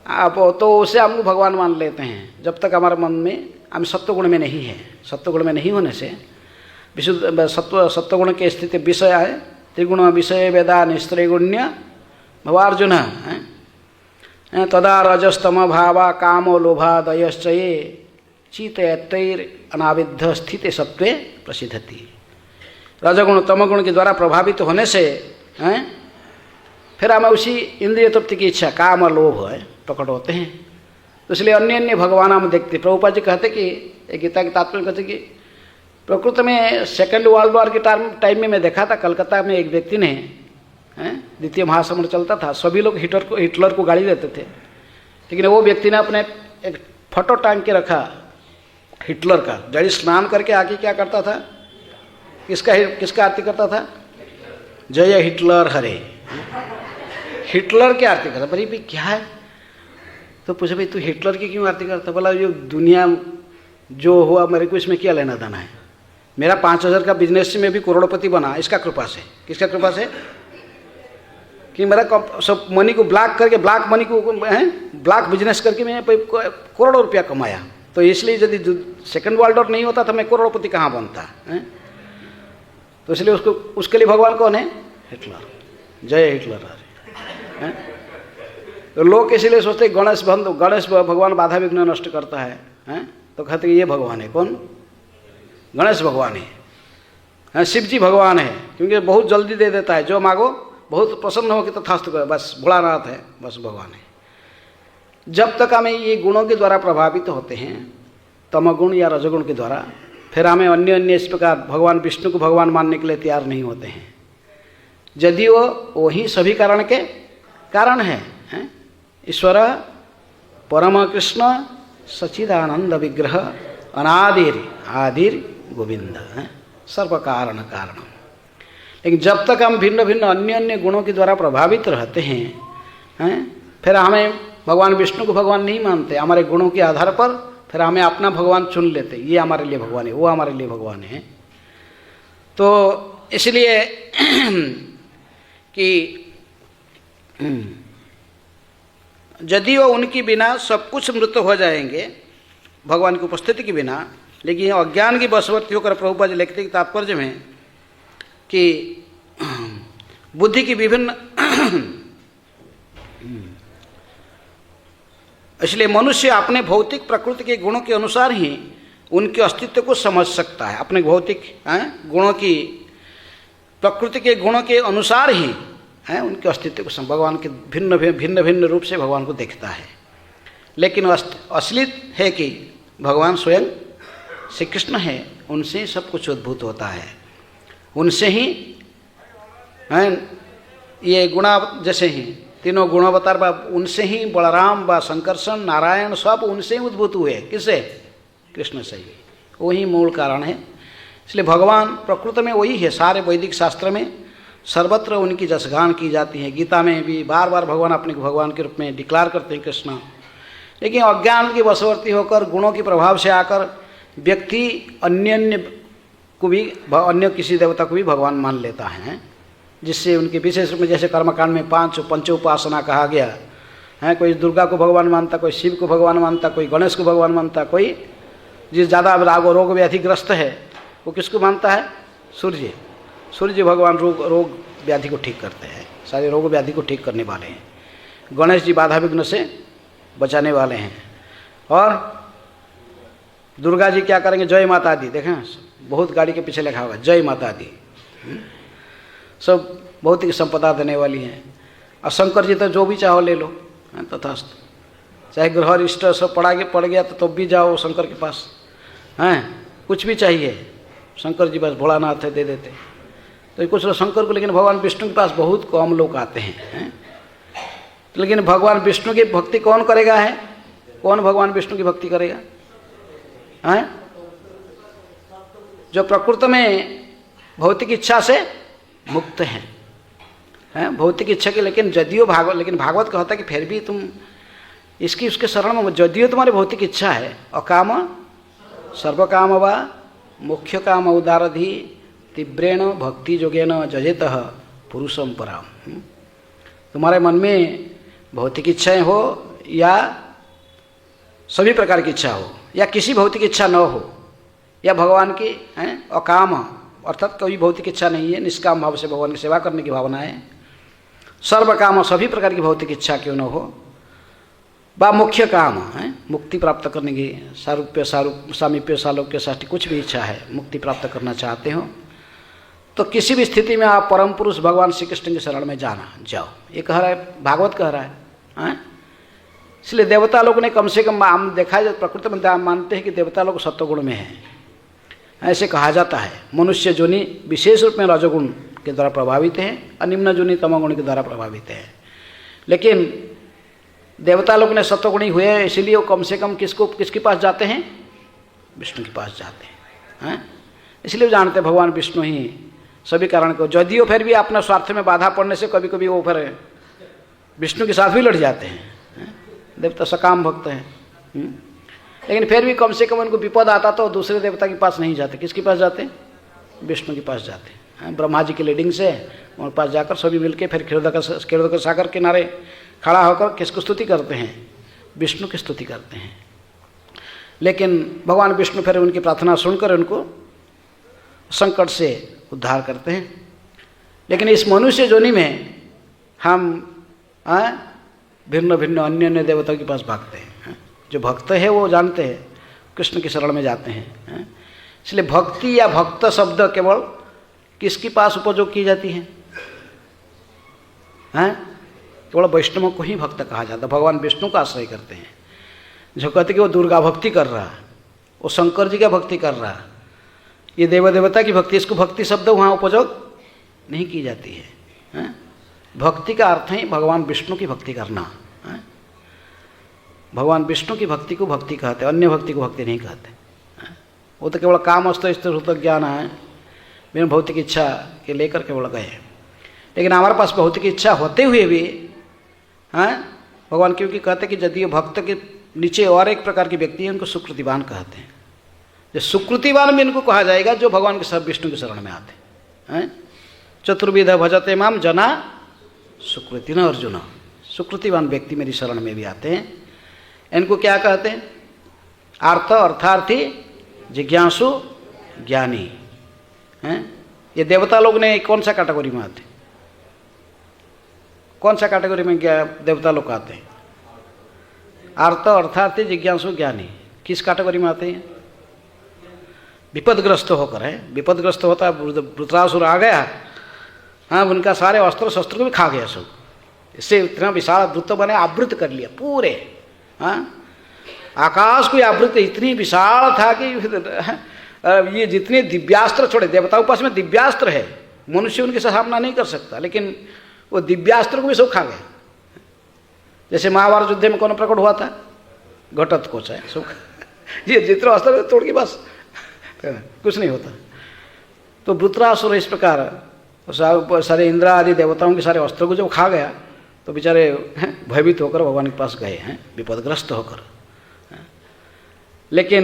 आप तो उसे हम भगवान मान लेते हैं, जब तक हमारे मन में हम सत्वगुण में नहीं है। सत्वगुण में नहीं होने से विशुद्ध सत्वगुण की स्थिति विषय है। त्रिगुण विषय वेदा निस्त्रिगुण्य भवार्जुन तदा रजस्तम भावा कामो लोभादयश्चये चितैर अनाविद्ध स्थित सत्वे प्रसिद्धति। रजगुण तमगुण के द्वारा प्रभावित होने से फिर हमें उसी इंद्रिय तृप्ति की इच्छा, काम और लोभ है प्रकट होते हैं। तो इसलिए अन्य अन्य भगवान हम देखते। प्रभुपाद जी कहते कि गीता के तात्पर्य कहते कि प्रकृति में सेकेंड वर्ल्ड वॉर के टाइम में मैं देखा था, कलकत्ता में एक व्यक्ति ने, द्वितीय महासमर चलता था, सभी लोग हिटलर को गाली देते थे, लेकिन वो व्यक्ति ने अपने एक फोटो टांग के रखा हिटलर का। जब स्नान करके आके क्या करता था, किसका आरती करता था? जय हिटलर हरे। हिटलर की आरती करता। भाई क्या है? तो पूछे भाई तू हिटलर की क्यों आरती करता? बोला जो दुनिया जो हुआ मेरे को इसमें क्या लेना देना है, मेरा 5,000 का बिजनेस में भी करोड़पति बना इसका कृपा से। किसका कृपा से? कि मेरा सब मनी को ब्लॉक करके, ब्लॉक मनी को ब्लॉक बिजनेस करके मैं करोड़ों रुपया कमाया। तो इसलिए यदि सेकंड वर्ल्ड वॉर नहीं होता तो मैं करोड़पति कहाँ बनता है? तो इसलिए उसके लिए भगवान कौन है? हिटलर। जय हिटलर हरे। तो लोग इसलिए सोचते गणेश भगवान बाधा विघ्न नष्ट करता है, तो कहते ये भगवान है। कौन? गणेश भगवान है। शिव जी भगवान है, क्योंकि बहुत जल्दी दे देता है, जो मांगो बहुत प्रसन्न हो कि तथास्तु करो, बस भोलानाथ है, बस भगवान है। जब तक हमें ये गुणों के द्वारा प्रभावित होते हैं, तमगुण या रजगुण के द्वारा, फिर हमें अन्य अन्य इस प्रकार भगवान विष्णु को भगवान मानने के लिए तैयार नहीं होते हैं, यदि वो वही सभी कारण के कारण है। ईश्वर परम कृष्ण सच्चिदानंद विग्रह अनादिर आदिर गोविंद सर्व कारण कारण। लेकिन जब तक हम भिन्न भिन्न अन्य अन्य गुणों के द्वारा प्रभावित रहते हैं, फिर हमें भगवान विष्णु को भगवान नहीं मानते। हमारे गुणों के आधार पर फिर हमें अपना भगवान चुन लेते, ये हमारे लिए भगवान है, वो हमारे लिए भगवान है। तो इसलिए कि यदि वो उनकी बिना सब कुछ मृत हो जाएंगे, भगवान की उपस्थिति के बिना, लेकिन अज्ञान की वशवर्ती होकर प्रभुपाद जी लिखते हैं तात्पर्य में कि बुद्धि की विभिन्न इसलिए मनुष्य अपने भौतिक प्रकृति के गुणों के अनुसार ही उनके अस्तित्व को समझ सकता है। अपने भौतिक गुणों की प्रकृति के गुणों के अनुसार ही उनके अस्तित्व को भगवान के भिन्न भिन्न रूप से भगवान को देखता है। लेकिन असली है कि भगवान स्वयं श्री कृष्ण है, उनसे ही सब कुछ उद्भूत होता है, उनसे ही ये गुणा जैसे ही तीनों गुणावतार बा, उनसे ही बलराम व संकर्षण नारायण सब उनसे ही उद्भूत हुए। किससे? कृष्ण से ही। वही मूल कारण है। इसलिए भगवान प्रकृति में वही है। सारे वैदिक शास्त्र में सर्वत्र उनकी जसगान की जाती है। गीता में भी बार बार भगवान अपने को भगवान के रूप में डिक्लेयर करते हैं कृष्ण। लेकिन अज्ञान की वशवर्ती होकर गुणों के प्रभाव से आकर व्यक्ति अन्य को भी, अन्य किसी देवता को भी भगवान मान लेता है, जिससे उनके विशेष रूप में जैसे कर्मकांड में पंचोपासना कहा गया है। कोई दुर्गा को भगवान मानता, कोई शिव को भगवान मानता, कोई गणेश को भगवान मानता, कोई जिस ज़्यादा रोग व्याधिग्रस्त है वो किसको मानता है? सूर्य भगवान रोग व्याधि को ठीक करते हैं, सारे रोग व्याधि को ठीक करने वाले हैं। गणेश जी बाधा विघ्न से बचाने वाले हैं। और दुर्गा जी क्या करेंगे? जय माता दी। देखें बहुत गाड़ी के पीछे लिखा होगा जय माता दी। सब भौतिक संपदा देने वाली हैं। और शंकर जी तो जो भी चाहो ले लो, तथास्तु। चाहे गृह इष्ट सब पड़ गया तो भी जाओ शंकर के पास, कुछ भी चाहिए शंकर जी बस भोलानाथ है दे देते। तो कुछ लोग शंकर को, लेकिन भगवान विष्णु के पास बहुत कम लोग आते हैं। लेकिन भगवान विष्णु की भक्ति कौन करेगा है? कौन भगवान विष्णु की भक्ति करेगा? जो प्रकृति में भौतिक इच्छा से मुक्त हैं। हैं भौतिक इच्छा की, लेकिन जदियो भागवत, लेकिन भागवत कहता है कि फिर भी तुम इसकी उसके शरण में, जदियो तुम्हारी भौतिक इच्छा है, अकाम सर्व काम वा मुख्य काम उदारधि तीव्रेण भक्ति जोगेन जजेत पुरुषम पराम। तुम्हारे मन में भौतिक इच्छाएं हो या सभी प्रकार की इच्छा हो या किसी भौतिक इच्छा न हो या भगवान की हैं अकाम अर्थात कोई भौतिक इच्छा नहीं है, निष्काम भाव से भगवान की सेवा करने की भावना है, सर्व काम सभी प्रकार की भौतिक इच्छा क्यों न हो, बा मुख्य काम है मुक्ति प्राप्त करने की, सारूप्य सामीप्य सालोक्य साष्टी कुछ भी इच्छा है, मुक्ति प्राप्त करना चाहते हो तो किसी भी स्थिति में आप परम पुरुष भगवान श्री कृष्ण की शरण में जाओ। ये कह रहा है, भागवत कह रहा है। इसलिए देवता लोग ने कम से कम हम देखा है, प्रकृति में मानते हैं कि देवता लोग सत्वगुण में हैं, ऐसे कहा जाता है। मनुष्य जोनि विशेष रूप में रजोगुण के द्वारा प्रभावित हैं और निम्न जोनि तमोगुण के द्वारा प्रभावित हैं। लेकिन देवता लोग ने सत्वगुणी हुए हैं, इसीलिए वो कम से कम किसके पास जाते हैं, विष्णु के पास जाते हैं। इसलिए वो जानते हैं भगवान विष्णु ही सभी कारण को, यदियो फिर भी अपने स्वार्थ में बाधा पड़ने से कभी कभी वो फिर विष्णु के साथ भी लड़ जाते हैं। देवता सकाम भक्त हैं, लेकिन फिर भी कम से कम उनको विपद आता तो दूसरे देवता के पास नहीं जाते, किसके पास जाते, विष्णु के पास जाते हैं। ब्रह्मा जी की लीडिंग से उनके पास जाकर सभी मिलकर फिर क्षीरोदक सागर किनारे खड़ा होकर किसको स्तुति करते हैं, विष्णु की स्तुति करते हैं। लेकिन भगवान विष्णु फिर उनकी प्रार्थना सुनकर उनको संकट से उद्धार करते हैं। लेकिन इस मनुष्य जोनि में हम भिन्न भिन्न अन्य अन्य देवताओं के पास भागते हैं। जो भक्त है वो जानते हैं कृष्ण की शरण में जाते हैं। इसलिए भक्ति या भक्त शब्द केवल किसके पास उपयोग की जाती है, केवल वैष्णवों को ही भक्त कहा जाता है। भगवान विष्णु का आश्रय करते हैं। जो कहते कि वो दुर्गा भक्ति कर रहा है, वो शंकर जी का भक्ति कर रहा है, ये देव देवता की भक्ति, इसको भक्ति शब्द वहाँ उपयोग नहीं की जाती है। भक्ति का अर्थ है भगवान विष्णु की भक्ति करना। भगवान विष्णु की भक्ति को भक्ति कहते हैं, अन्य भक्ति को भक्ति नहीं कहते। वो तो केवल काम अस्त स्थिर ज्ञान है, बिना भौतिक इच्छा के लेकर केवल गए। लेकिन हमारे पास भौतिक इच्छा होते हुए भी भगवान क्योंकि कहते कि यदि भक्त के नीचे और एक प्रकार के व्यक्ति हैं, उनको सुकृतिवान कहते हैं। जो सुकृतिवान में इनको कहा जाएगा जो भगवान के सब विष्णु की शरण में आते हैं। चतुर्विध भजते माम जना सुकृति न अर्जुन, सुकृतिवान व्यक्ति मेरी शरण में भी आते हैं। इनको क्या कहते हैं, आर्थ अर्थार्थी जिज्ञासु ज्ञानी हैं। ये देवता लोग ने कौन सा कैटेगरी में आते, कौन सा कैटेगरी में देवता लोग आते हैं, आर्थ अर्थार्थी जिज्ञासु ज्ञानी, किस कैटेगरी में आते हैं, विपदग्रस्त होकर है। विपदग्रस्त होता है, वृत्रासुर आ गया, उनका सारे अस्त्र शस्त्र को भी खा गया सब, इससे इतना विशाल वृत्त बने, आवृत कर लिया पूरे, आकाश को आवृत इतनी विशाल था कि ये जितने दिव्यास्त्र छोड़े, देवताओं के पास में दिव्यास्त्र है, मनुष्य उनके सामना नहीं कर सकता, लेकिन वो दिव्यास्त्र को भी सब खा गए। जैसे महाभारत युद्ध में कौन प्रकट हुआ था, घटोत्कच है, सब ये जितने अस्त्र तोड़ के बस कुछ नहीं होता। तो वृत्रासुर इस प्रकार सारे इंद्र आदि देवताओं के सारे अस्त्रों को जब खा गया तो बेचारे भयभीत होकर भगवान के पास गए हैं, विपदग्रस्त होकर। लेकिन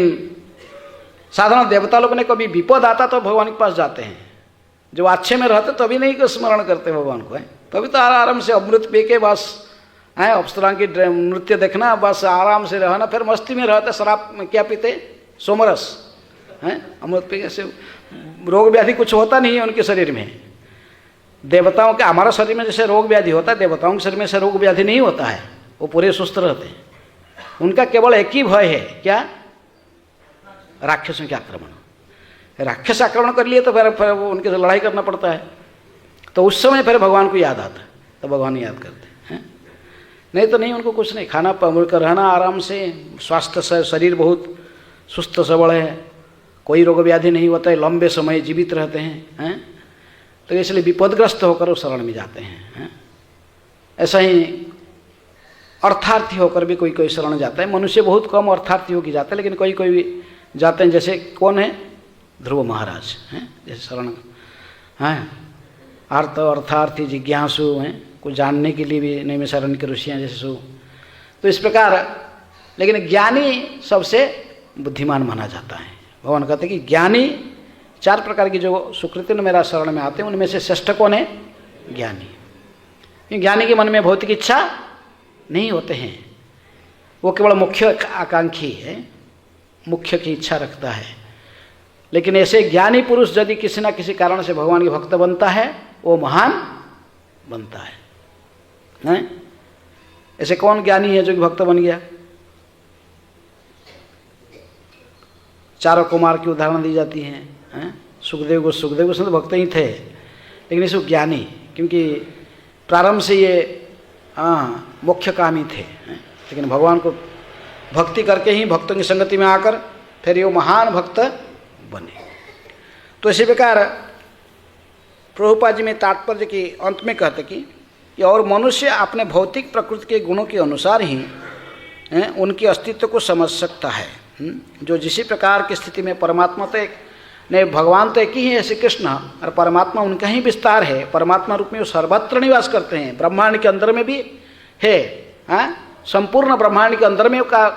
साधारण देवता लोग ने कभी विपद आता तो भगवान के पास जाते हैं, जो अच्छे में रहते तभी नहीं स्मरण करते भगवान को, तभी तो आराम से अमृत पी के बस अप्सरा की नृत्य देखना, बस आराम से रहना, फिर मस्ती में रहते। शराब में क्या पीते, सोमरस अमृत पी के से रोग व्याधि कुछ होता नहीं है उनके शरीर में। देवताओं के हमारा शरीर में जैसे रोग व्याधि होता है, देवताओं के शरीर में से रोग व्याधि नहीं होता है, वो पूरे सुस्त रहते हैं। उनका केवल एक ही भय है, क्या, राक्षसों के आक्रमण। राक्षस आक्रमण कर लिए तो फिर उनके से लड़ाई करना पड़ता है, तो उस समय फिर भगवान को याद आता है, तो भगवान याद करते हैं। नहीं तो नहीं, उनको कुछ नहीं, खाना कर रहना आराम से, स्वास्थ्य शरीर बहुत सुस्त सबल है, कोई रोग व्याधि नहीं होता है, लंबे समय जीवित रहते हैं। तो इसलिए विपदग्रस्त होकर वो शरण में जाते हैं। ऐसा ही अर्थार्थी होकर भी कोई कोई शरण जाता है। मनुष्य बहुत कम अर्थार्थी होकर जाते हैं, लेकिन कोई कोई भी जाते हैं। जैसे कौन है, ध्रुव महाराज हैं, जैसे शरण हैं। अर्थ अर्थार्थी जिज्ञासु हैं, कुछ जानने के लिए भी नैमिषारण्य के ऋषियाँ जैसे सो। तो इस प्रकार, लेकिन ज्ञानी सबसे बुद्धिमान माना जाता है। भगवान कहते हैं कि ज्ञानी 4 प्रकार की जो सुकृति मेरा शरण में आते हैं उनमें से श्रेष्ठ कौन है? ज्ञानी। ज्ञानी के मन में भौतिक इच्छा नहीं होते हैं, वो केवल मुख्य आकांक्षी है, मुख्य की इच्छा रखता है। लेकिन ऐसे ज्ञानी पुरुष यदि किसी न किसी कारण से भगवान के भक्त बनता है, वो महान बनता है, नहीं? ऐसे कौन ज्ञानी है जो कि भक्त बन गया? 4 कुमार की उदाहरण दी जाती हैं। सुखदेव गोस्वामी तो भक्त ही थे, लेकिन इस ज्ञानी, क्योंकि प्रारंभ से ये मुख्य कामी थे, लेकिन भगवान को भक्ति करके ही भक्तों की संगति में आकर फिर ये महान भक्त बने। तो इसी प्रकार प्रभुपाद जी में तात्पर्य के अंत में कहते कि और मनुष्य अपने भौतिक प्रकृति के गुणों के अनुसार ही उनके अस्तित्व को समझ सकता है। जो जिसी प्रकार की स्थिति में परमात्मा तो एक नहीं, भगवान तो एक ही है, श्री कृष्ण, और परमात्मा उनका ही विस्तार है। परमात्मा रूप में वो सर्वत्र निवास करते हैं, ब्रह्मांड के अंदर में भी है, संपूर्ण ब्रह्मांड के अंदर में का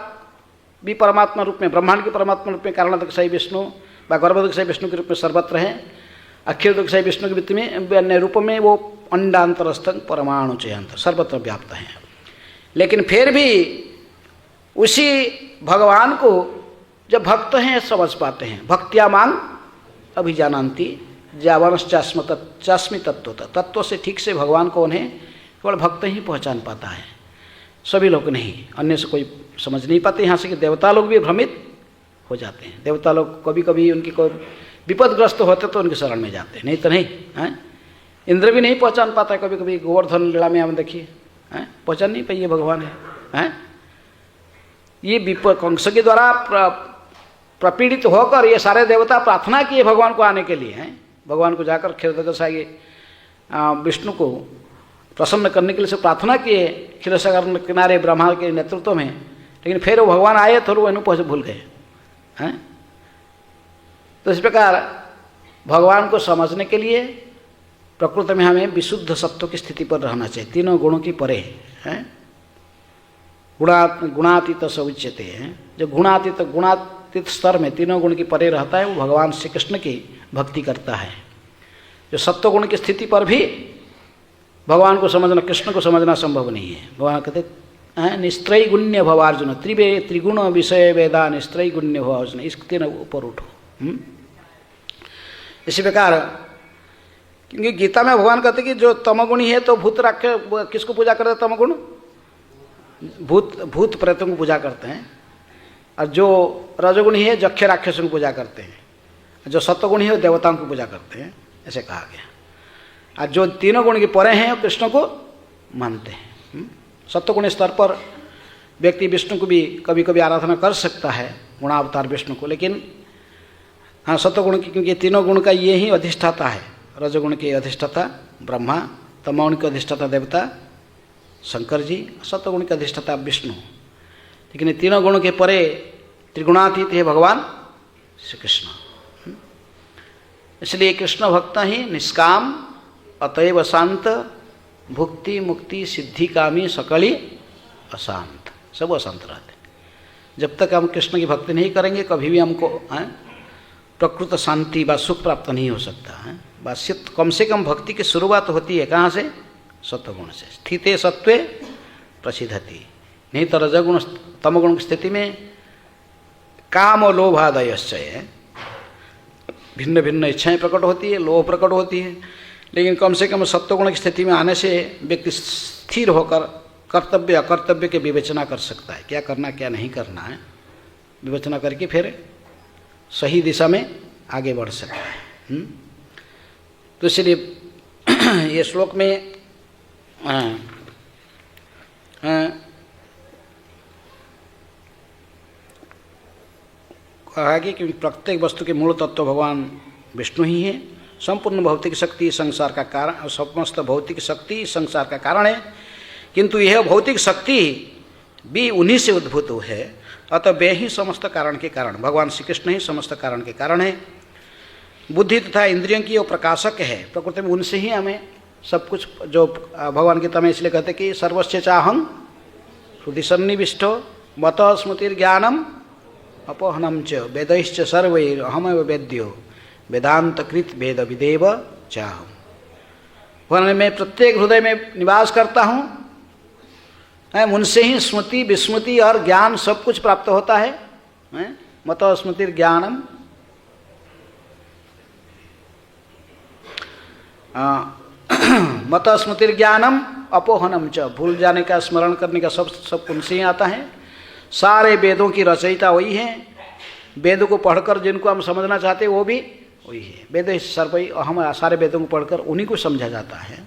भी परमात्मा रूप में, ब्रह्मांड के परमात्मा रूप में कारणोदकसाई विष्णु व गर्भोदकसाई विष्णु के रूप में सर्वत्र है। अखिलोदकसाई विष्णु के वित्त में अन्य रूप में वो अंडांतरस्थं परमाणु चयंत सर्वत्र व्याप्त हैं। लेकिन फिर भी उसी भगवान को जब भक्त हैं समझ पाते हैं। भक्त्या मांग अभिजानंती जावानश्चास्मि तत्व से ठीक से भगवान कौन है केवल भक्त ही पहचान पाता है, सभी लोग नहीं, अन्य से कोई समझ नहीं पाते। यहाँ से कि देवता लोग भी भ्रमित हो जाते हैं। देवता लोग कभी कभी उनकी कोई विपदग्रस्त होते तो उनके शरण में जाते हैं, नहीं तो नहीं है। इंद्र भी नहीं पहचान पाता है, कभी कभी गोवर्धन लीला में हम देखिए पहचान नहीं पाइए भगवान है। ये कंस के द्वारा प्रपीड़ित होकर ये सारे देवता प्रार्थना किए भगवान को आने के लिए हैं। भगवान को जाकर क्षीरसागर विष्णु को प्रसन्न करने के लिए से प्रार्थना किए क्षीरसागर किनारे ब्रह्मा के नेतृत्व में, लेकिन फिर वो भगवान आए तो वो इन्हों भूल गए हैं। तो इस प्रकार भगवान को समझने के लिए प्रकृति में हमें विशुद्ध सत्व की स्थिति पर रहना चाहिए, तीनों गुणों की परे हैं। गुणातीत स उच्यते हैं। जो गुणातीत स्तर में तीनों गुण की परे रहता है वो भगवान श्री कृष्ण की भक्ति करता है। जो सत्व गुण की स्थिति पर भी भगवान को समझना, कृष्ण को समझना संभव नहीं है। भगवान कहते हैं निस्त्रैगुण्य भव अर्जुन, त्रिगुण विषय वेदा निस्त्रैगुण्य भव अर्जुन, इस तीन ऊपर उठो। इसी प्रकार क्योंकि गीता में भगवान कहते कि जो तमगुणी है तो भूत राक्षस किसको पूजा करते हैं? तमगुण भूत प्रेतों को पूजा करते हैं, और जो रजोगुणी है जक्ष राक्षसों को पूजा करते हैं, जो सत्वगुणी है वो देवताओं को पूजा करते हैं, ऐसे कहा गया। और जो तीनों गुण के परे हैं वो कृष्ण को मानते हैं। सत्वगुण स्तर पर व्यक्ति विष्णु को भी कभी कभी आराधना कर सकता है, गुणावतार विष्णु को, लेकिन हाँ सत्वगुण की, क्योंकि तीनों गुण का ये ही अधिष्ठाता है। रजोगुण की अधिष्ठाता ब्रह्मा, तमोगुण की अधिष्ठाता देवता शंकर जी, सत्वगुण के अधिष्ठाता विष्णु। लेकिन तीनों गुणों के परे त्रिगुणातीत है भगवान श्री कृष्ण। इसलिए कृष्ण भक्त ही निष्काम अतएव शांत, भुक्ति मुक्ति सिद्धि कामी सकली अशांत, सब अशांत रहते। जब तक हम कृष्ण की भक्ति नहीं करेंगे कभी भी हमको प्रकृत शांति व सुख प्राप्त नहीं हो सकता है। बस कम से कम भक्ति की शुरुआत होती है कहाँ से? सत्वगुण से। स्थिते सत्वे प्रसिद्धति, नहीं तो रजगुण तमगुण की स्थिति में काम और लोभादयश्चय भिन्न भिन्न इच्छाएं प्रकट होती है, लोभ प्रकट होती है। लेकिन कम से कम सत्वगुण की स्थिति में आने से व्यक्ति स्थिर होकर कर्तव्य अकर्तव्य की विवेचना कर सकता है, क्या करना क्या नहीं करना है, विवेचना करके फिर सही दिशा में आगे बढ़ सकता है। तो इसलिए ये श्लोक में कहा कि प्रत्येक वस्तु के मूल तत्व भगवान विष्णु ही है। संपूर्ण भौतिक शक्ति संसार का कारण, समस्त भौतिक शक्ति संसार का कारण है, किंतु यह भौतिक शक्ति भी उन्हीं से उद्भूत है। अतः वे ही समस्त कारण के कारण, भगवान श्री कृष्ण ही समस्त कारण के कारण है। बुद्धि तथा इंद्रियों की वो प्रकाशक है प्रकृति में, उनसे ही हमें सब कुछ, जो भगवान गीता में इसलिए कहते कि सर्वस्य चाहं श्रुति सन्निविष्टो मत स्मृतिर्ज्ञानम अपोहनम च वेदैश्च सर्वैर अहमेव वेद्यो वेदांत कृत वेद विदेव चाहम। भगवान मैं प्रत्येक हृदय में निवास करता हूँ, उनसे ही स्मृति विस्मृति और ज्ञान सब कुछ प्राप्त होता है। मत स्मृतिर्ज्ञानम मत स्मृतिर्ज्ञानम अपोहनम च, भूल जाने का स्मरण करने का सब उनसे ही आता है। सारे वेदों की रचयिता वही है, वेदों को पढ़कर जिनको हम समझना चाहते हैं वो भी वही है। वेद सर्वै, हम सारे वेदों को पढ़कर उन्हीं को समझा जाता है।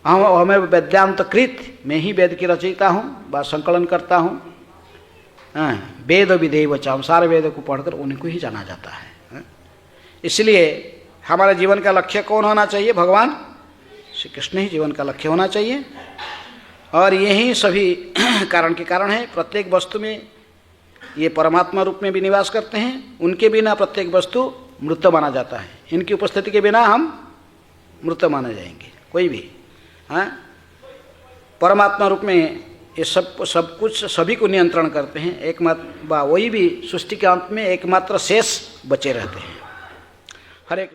हमें वेदांत कृत, मैं ही वेद की रचयिता हूँ, बात संकलन करता हूँ। वेद विदेव च, हम सारे वेदों को पढ़कर उन्हीं को ही जाना जाता है। इसलिए हमारे जीवन का लक्ष्य कौन होना चाहिए? भगवान श्री कृष्ण ही जीवन का लक्ष्य होना चाहिए। और यही सभी कारण के कारण है। प्रत्येक वस्तु में ये परमात्मा रूप में भी निवास करते हैं, उनके बिना प्रत्येक वस्तु मृत माना जाता है। इनकी उपस्थिति के बिना हम मृत माने जाएंगे कोई भी। परमात्मा रूप में ये सब कुछ सभी को नियंत्रण करते हैं। एकमात्र वही भी सृष्टि के अंत में एकमात्र शेष बचे रहते हैं। हरे